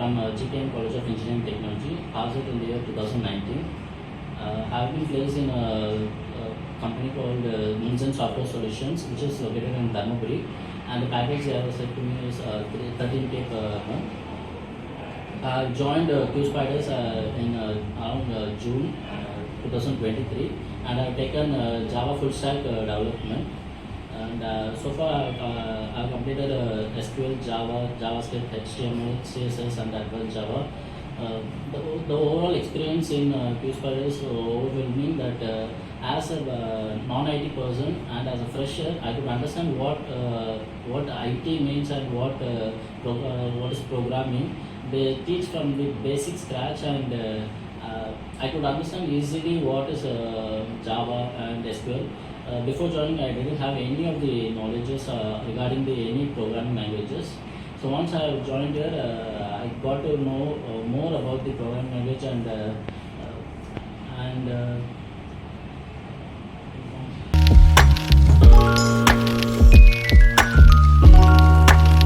from GKN College of Engineering Technology, passed out in the year 2019. I have been placed in a company called Munzen Software Solutions, which is located in Dharmaburi, and the package they have said to me is 13K per month. I joined QSpiders in around June 2023, and I've taken Java full stack development. And so far, I've completed SQL, Java, JavaScript, HTML, CSS, and Advanced Java. The overall experience in QSpiders is overwhelming that as a non-IT person and as a fresher, I could understand what IT means and what is programming. They teach from the basic scratch, and I could understand easily what is Java and SQL. Before joining, I didn't have any of the knowledges regarding any programming languages. So once I joined here, I got to know more about the programming language, and